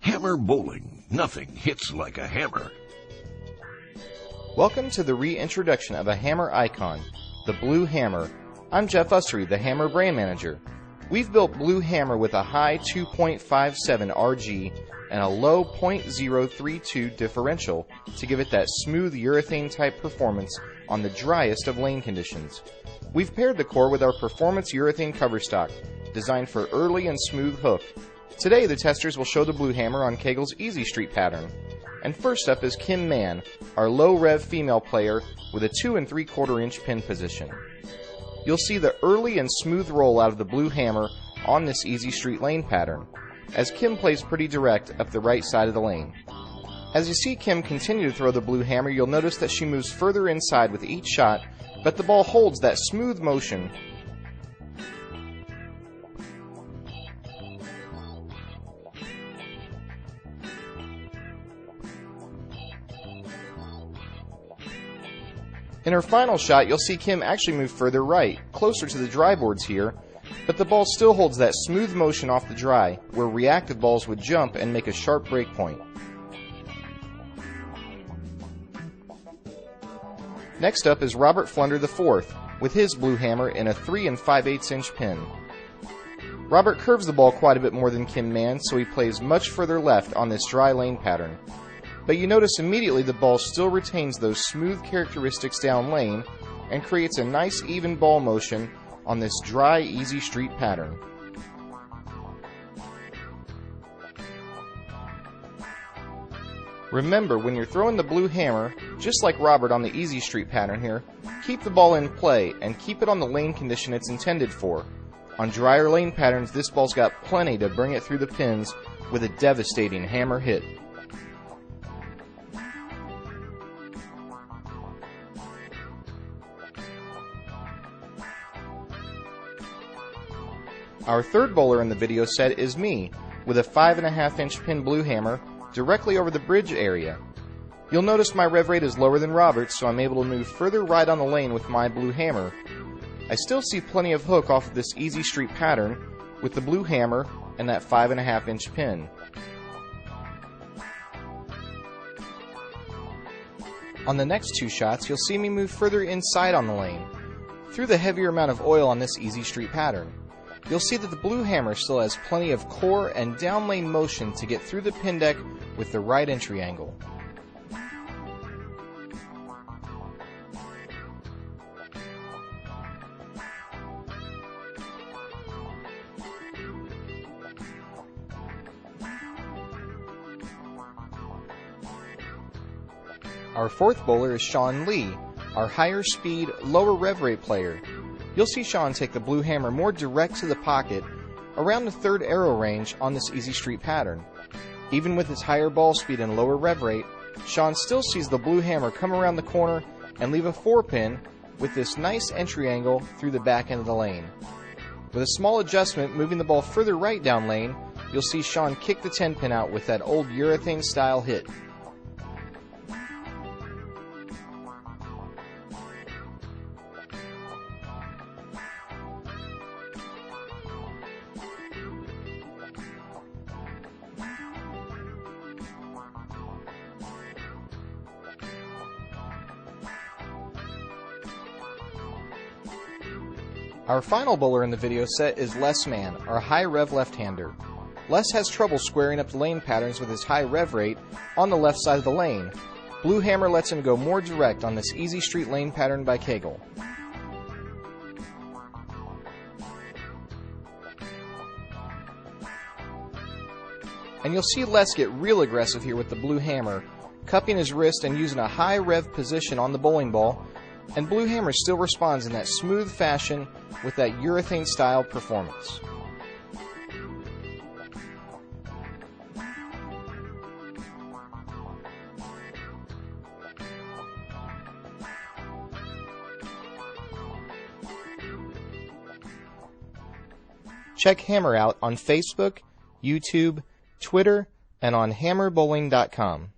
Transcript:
Hammer bowling. Nothing hits like a hammer. Welcome to the reintroduction of a hammer icon, the Blue Hammer. I'm Jeff Ussery, the Hammer brand manager. We've built Blue Hammer with a high 2.57 RG and a low 0.032 differential to give it that smooth urethane type performance on the driest of lane conditions. We've paired the core with our Performance Urethane coverstock, designed for early and smooth hook. Today the testers will show the Blue Hammer on Kegel's Easy Street pattern. And first up is Kim Mann, our low rev female player with a 2 3/4 inch pin position. You'll see the early and smooth roll out of the Blue Hammer on this Easy Street lane pattern, as Kim plays pretty direct up the right side of the lane. As you see Kim continue to throw the Blue Hammer, you'll notice that she moves further inside with each shot, but the ball holds that smooth motion. In her final shot, you'll see Kim actually move further right, closer to the dry boards here, but the ball still holds that smooth motion off the dry, where reactive balls would jump and make a sharp break point. Next up is Robert Flunder IV, with his Blue Hammer in a 3 5/8 inch pin. Robert curves the ball quite a bit more than Kim Mann, so he plays much further left on this dry lane pattern. But you notice immediately the ball still retains those smooth characteristics down lane and creates a nice even ball motion on this dry, easy street pattern. Remember, when you're throwing the Blue Hammer, just like Robert on the Easy Street pattern here, keep the ball in play and keep it on the lane condition it's intended for. On drier lane patterns, this ball's got plenty to bring it through the pins with a devastating hammer hit. Our third bowler in the video set is me, with a 5 1/2 inch pin Blue Hammer directly over the bridge area. You'll notice my rev rate is lower than Robert's, so I'm able to move further right on the lane with my Blue Hammer. I still see plenty of hook off of this Easy Street pattern with the Blue Hammer and that 5 1/2 inch pin. On the next two shots, you'll see me move further inside on the lane, through the heavier amount of oil on this Easy Street pattern. You'll see that the Blue Hammer still has plenty of core and down lane motion to get through the pin deck with the right entry angle. Our fourth bowler is Sean Lee, our higher speed, lower rev rate player. You'll see Sean take the Blue Hammer more direct to the pocket, around the third arrow range on this Easy Street pattern. Even with his higher ball speed and lower rev rate, Sean still sees the Blue Hammer come around the corner and leave a 4-pin with this nice entry angle through the back end of the lane. With a small adjustment, moving the ball further right down lane, you'll see Sean kick the 10-pin out with that old urethane style hit. Our final bowler in the video set is Les Mann, our high rev left-hander. Les has trouble squaring up the lane patterns with his high rev rate on the left side of the lane. Blue Hammer lets him go more direct on this Easy Street lane pattern by Kegel. And you'll see Les get real aggressive here with the Blue Hammer, cupping his wrist and using a high rev position on the bowling ball, and Blue Hammer still responds in that smooth fashion with that urethane style performance. Check Hammer out on Facebook, YouTube, Twitter, and on hammerbowling.com.